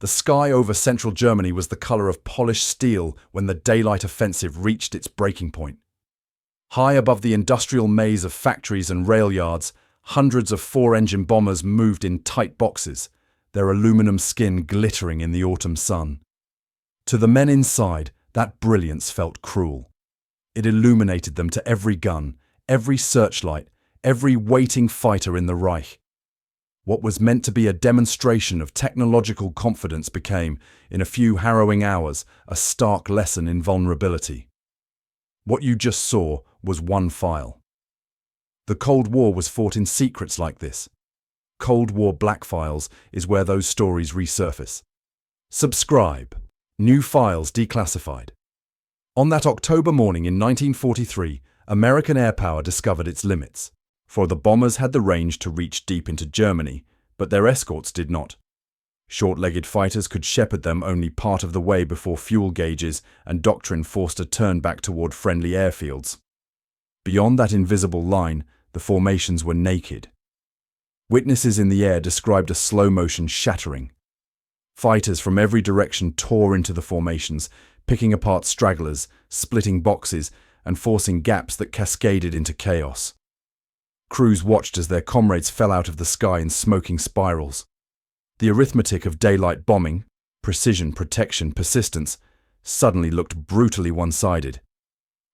The sky over central Germany was the color of polished steel when the daylight offensive reached its breaking point. High above the industrial maze of factories and rail yards, hundreds of four-engine bombers moved in tight boxes, their aluminum skin glittering in the autumn sun. To the men inside, that brilliance felt cruel. It illuminated them to every gun, every searchlight, every waiting fighter in the Reich. What was meant to be a demonstration of technological confidence became, in a few harrowing hours, a stark lesson in vulnerability. What you just saw was one file. The Cold War was fought in secrets like this. Cold War black files is where those stories resurface. Subscribe. New files declassified. On that October morning in 1943, American air power discovered its limits. For the bombers had the range to reach deep into Germany, but their escorts did not. Short-legged fighters could shepherd them only part of the way before fuel gauges and doctrine forced a turn back toward friendly airfields. Beyond that invisible line, the formations were naked. Witnesses in the air described a slow-motion shattering. Fighters from every direction tore into the formations, picking apart stragglers, splitting boxes, and forcing gaps that cascaded into chaos. Crews watched as their comrades fell out of the sky in smoking spirals. The arithmetic of daylight bombing, precision, protection, persistence, suddenly looked brutally one-sided.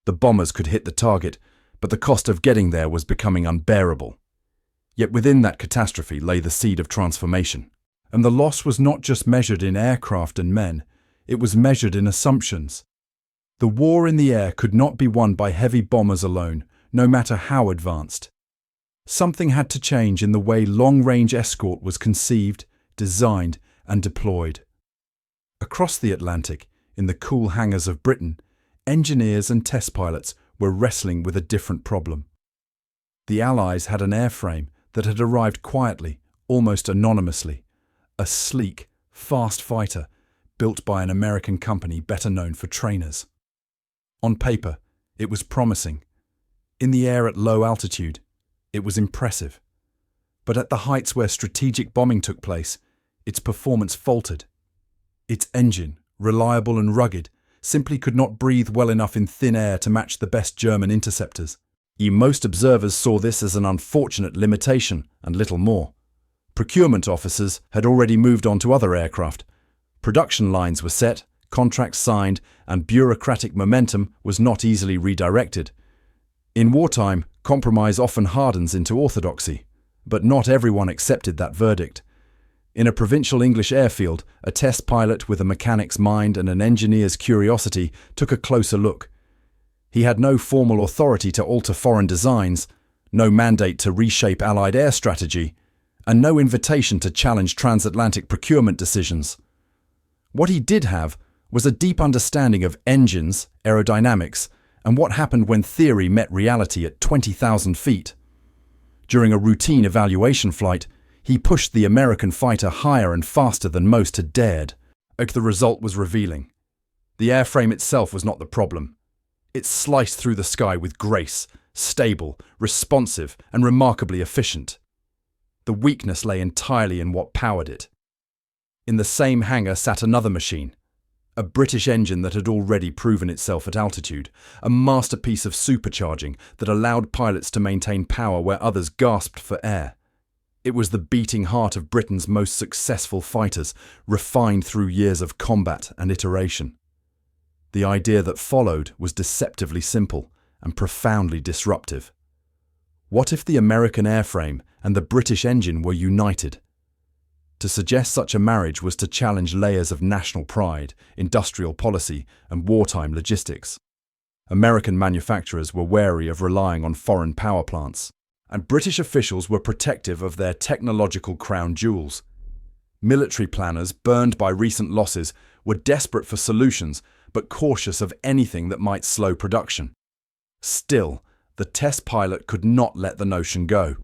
The bombers could hit the target, but the cost of getting there was becoming unbearable. Yet within that catastrophe lay the seed of transformation. And the loss was not just measured in aircraft and men, it was measured in assumptions. The war in the air could not be won by heavy bombers alone, no matter how advanced. Something had to change in the way long-range escort was conceived, designed, and deployed. Across the Atlantic, in the cool hangars of Britain, engineers and test pilots were wrestling with a different problem. The Allies had an airframe that had arrived quietly, almost anonymously, a sleek, fast fighter built by an American company better known for trainers. On paper, it was promising. In the air at low altitude, it was impressive. But at the heights where strategic bombing took place, its performance faltered. Its engine, reliable and rugged, simply could not breathe well enough in thin air to match the best German interceptors. Most observers saw this as an unfortunate limitation and little more. Procurement officers had already moved on to other aircraft. Production lines were set, contracts signed, and bureaucratic momentum was not easily redirected. In wartime, compromise often hardens into orthodoxy, but not everyone accepted that verdict. In a provincial English airfield, a test pilot with a mechanic's mind and an engineer's curiosity took a closer look. He had no formal authority to alter foreign designs, no mandate to reshape Allied air strategy, and no invitation to challenge transatlantic procurement decisions. What he did have was a deep understanding of engines, aerodynamics, and what happened when theory met reality at 20,000 feet. During a routine evaluation flight, he pushed the American fighter higher and faster than most had dared. The result was revealing. The airframe itself was not the problem. It sliced through the sky with grace, stable, responsive, and remarkably efficient. The weakness lay entirely in what powered it. In the same hangar sat another machine, a British engine that had already proven itself at altitude, a masterpiece of supercharging that allowed pilots to maintain power where others gasped for air. It was the beating heart of Britain's most successful fighters, refined through years of combat and iteration. The idea that followed was deceptively simple and profoundly disruptive. What if the American airframe and the British engine were united? To suggest such a marriage was to challenge layers of national pride, industrial policy, and wartime logistics. American manufacturers were wary of relying on foreign power plants, and British officials were protective of their technological crown jewels. Military planners, burned by recent losses, were desperate for solutions, but cautious of anything that might slow production. Still, the test pilot could not let the notion go.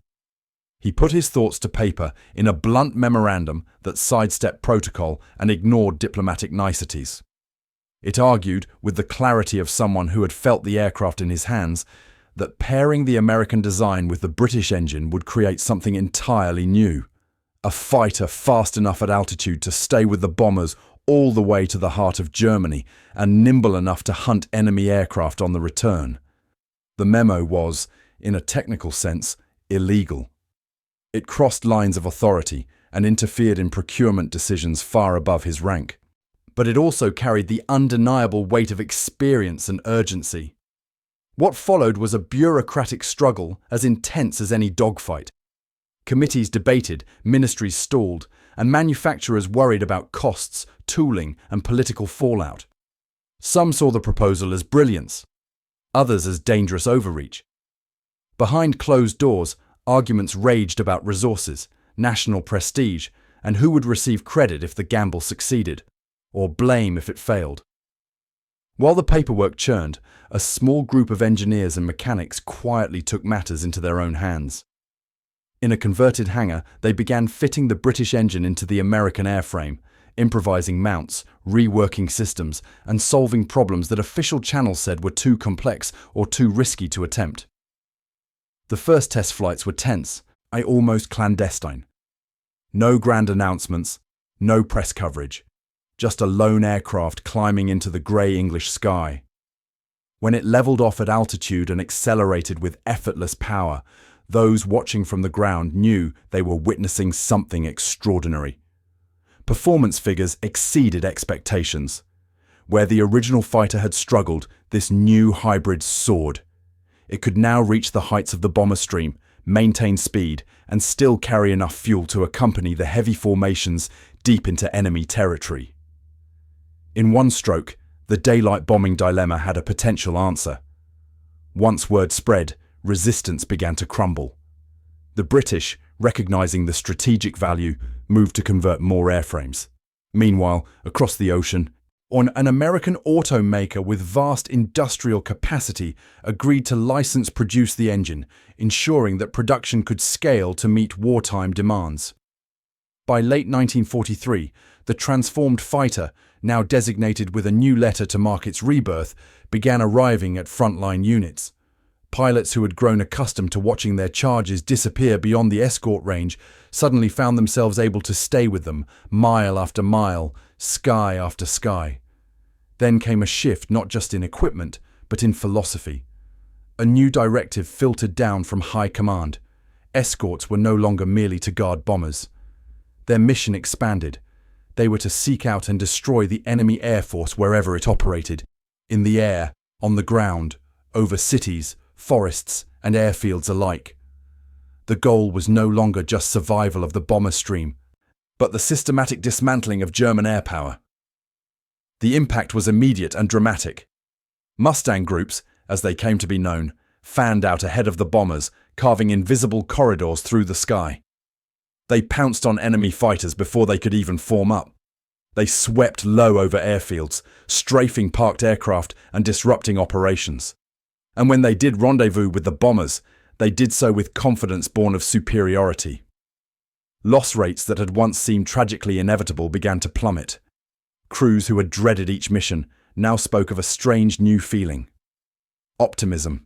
He put his thoughts to paper in a blunt memorandum that sidestepped protocol and ignored diplomatic niceties. It argued, with the clarity of someone who had felt the aircraft in his hands, that pairing the American design with the British engine would create something entirely new, a fighter fast enough at altitude to stay with the bombers all the way to the heart of Germany and nimble enough to hunt enemy aircraft on the return. The memo was, in a technical sense, illegal. It crossed lines of authority and interfered in procurement decisions far above his rank. But it also carried the undeniable weight of experience and urgency. What followed was a bureaucratic struggle as intense as any dogfight. Committees debated, ministries stalled, and manufacturers worried about costs, tooling, and political fallout. Some saw the proposal as brilliance, others as dangerous overreach. Behind closed doors, arguments raged about resources, national prestige, and who would receive credit if the gamble succeeded, or blame if it failed. While the paperwork churned, a small group of engineers and mechanics quietly took matters into their own hands. In a converted hangar, they began fitting the British engine into the American airframe, improvising mounts, reworking systems, and solving problems that official channels said were too complex or too risky to attempt. The first test flights were tense, almost clandestine. No grand announcements, no press coverage, just a lone aircraft climbing into the grey English sky. When it leveled off at altitude and accelerated with effortless power, those watching from the ground knew they were witnessing something extraordinary. Performance figures exceeded expectations. Where the original fighter had struggled, this new hybrid soared. It could now reach the heights of the bomber stream, maintain speed, and still carry enough fuel to accompany the heavy formations deep into enemy territory. In one stroke, the daylight bombing dilemma had a potential answer. Once word spread, resistance began to crumble. The British, recognizing the strategic value, moved to convert more airframes. Meanwhile, across the ocean, an American automaker with vast industrial capacity agreed to license produce the engine, ensuring that production could scale to meet wartime demands. By late 1943, the transformed fighter, now designated with a new letter to mark its rebirth, began arriving at frontline units. Pilots who had grown accustomed to watching their charges disappear beyond the escort range suddenly found themselves able to stay with them, mile after mile, sky after sky. Then came a shift not just in equipment, but in philosophy. A new directive filtered down from high command. Escorts were no longer merely to guard bombers. Their mission expanded. They were to seek out and destroy the enemy air force wherever it operated, in the air, on the ground, over cities, forests, and airfields alike. The goal was no longer just survival of the bomber stream, but the systematic dismantling of German air power. The impact was immediate and dramatic. Mustang groups, as they came to be known, fanned out ahead of the bombers, carving invisible corridors through the sky. They pounced on enemy fighters before they could even form up. They swept low over airfields, strafing parked aircraft and disrupting operations. And when they did rendezvous with the bombers, they did so with confidence born of superiority. Loss rates that had once seemed tragically inevitable began to plummet. Crews who had dreaded each mission now spoke of a strange new feeling: optimism.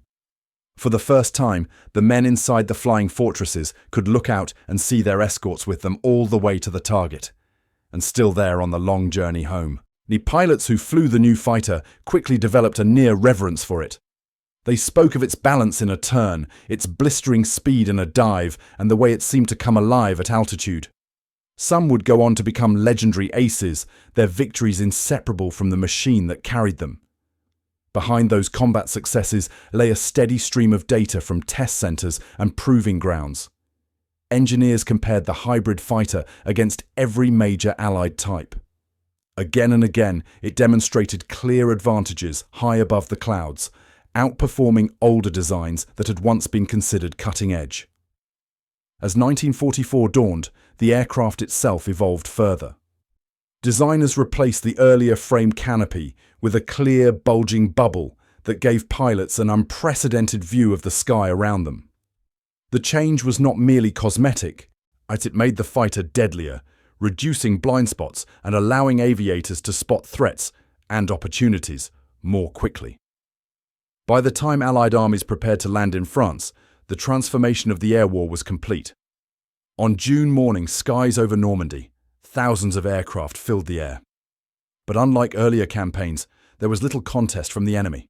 For the first time, the men inside the flying fortresses could look out and see their escorts with them all the way to the target, and still there on the long journey home. The pilots who flew the new fighter quickly developed a near reverence for it. They spoke of its balance in a turn, its blistering speed in a dive, and the way it seemed to come alive at altitude. Some would go on to become legendary aces, their victories inseparable from the machine that carried them. Behind those combat successes lay a steady stream of data from test centers and proving grounds. Engineers compared the hybrid fighter against every major Allied type. Again and again, it demonstrated clear advantages high above the clouds, outperforming older designs that had once been considered cutting edge. As 1944 dawned, the aircraft itself evolved further. Designers replaced the earlier frame canopy with a clear, bulging bubble that gave pilots an unprecedented view of the sky around them. The change was not merely cosmetic, as it made the fighter deadlier, reducing blind spots and allowing aviators to spot threats and opportunities more quickly. By the time Allied armies prepared to land in France, the transformation of the air war was complete. On June morning, skies over Normandy, thousands of aircraft filled the air. But unlike earlier campaigns, there was little contest from the enemy.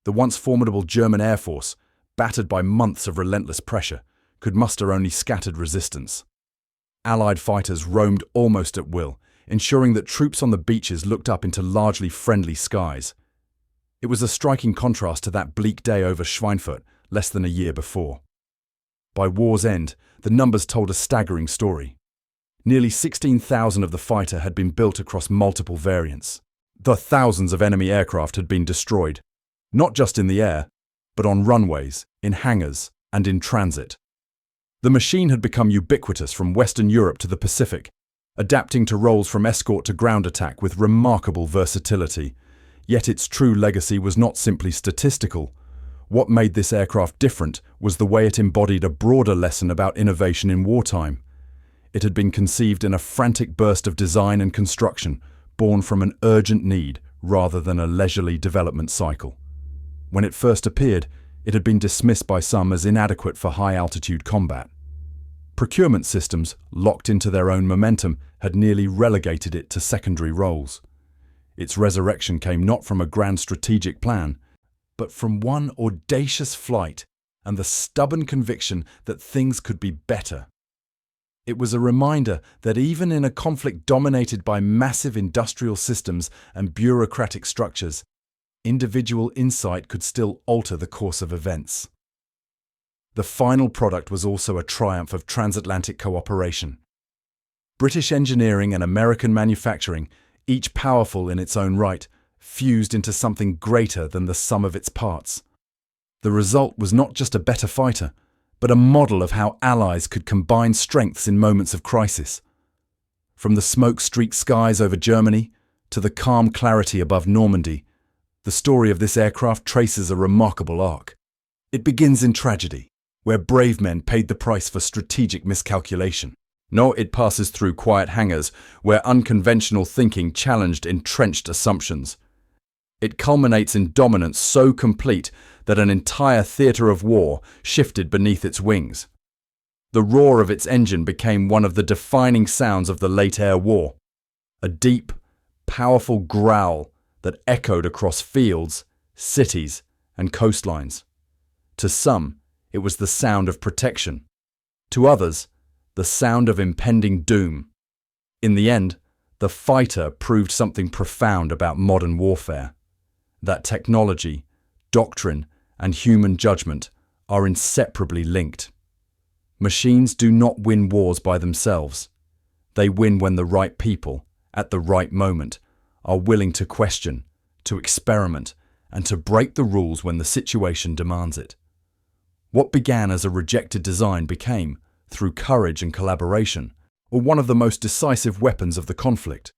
The once formidable German Air Force, battered by months of relentless pressure, could muster only scattered resistance. Allied fighters roamed almost at will, ensuring that troops on the beaches looked up into largely friendly skies. It was a striking contrast to that bleak day over Schweinfurt less than a year before. By war's end, the numbers told a staggering story. Nearly 16,000 of the fighter had been built across multiple variants. The thousands of enemy aircraft had been destroyed, not just in the air, but on runways, in hangars, and in transit. The machine had become ubiquitous from Western Europe to the Pacific, adapting to roles from escort to ground attack with remarkable versatility. Yet its true legacy was not simply statistical. What made this aircraft different was the way it embodied a broader lesson about innovation in wartime. It had been conceived in a frantic burst of design and construction, born from an urgent need rather than a leisurely development cycle. When it first appeared, it had been dismissed by some as inadequate for high-altitude combat. Procurement systems, locked into their own momentum, had nearly relegated it to secondary roles. Its resurrection came not from a grand strategic plan, but from one audacious flight and the stubborn conviction that things could be better. It was a reminder that even in a conflict dominated by massive industrial systems and bureaucratic structures, individual insight could still alter the course of events. The final product was also a triumph of transatlantic cooperation. British engineering and American manufacturing, each powerful in its own right, fused into something greater than the sum of its parts. The result was not just a better fighter, but a model of how allies could combine strengths in moments of crisis. From the smoke-streaked skies over Germany to the calm clarity above Normandy, the story of this aircraft traces a remarkable arc. It begins in tragedy, where brave men paid the price for strategic miscalculation. No, it passes through quiet hangars, where unconventional thinking challenged entrenched assumptions. It culminates in dominance so complete that an entire theatre of war shifted beneath its wings. The roar of its engine became one of the defining sounds of the late air war, a deep, powerful growl that echoed across fields, cities, and coastlines. To some, it was the sound of protection. To others, the sound of impending doom. In the end, the fighter proved something profound about modern warfare: that technology, doctrine, and human judgment are inseparably linked. Machines do not win wars by themselves. They win when the right people, at the right moment, are willing to question, to experiment, and to break the rules when the situation demands it. What began as a rejected design became, through courage and collaboration, one of the most decisive weapons of the conflict.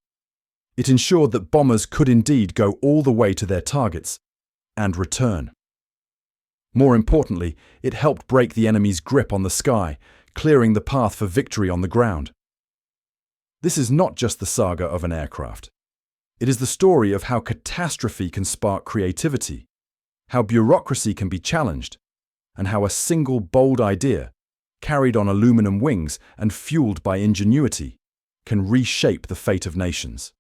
It ensured that bombers could indeed go all the way to their targets and return. More importantly, it helped break the enemy's grip on the sky, clearing the path for victory on the ground. This is not just the saga of an aircraft. It is the story of how catastrophe can spark creativity, how bureaucracy can be challenged, and how a single bold idea, carried on aluminum wings and fueled by ingenuity, can reshape the fate of nations.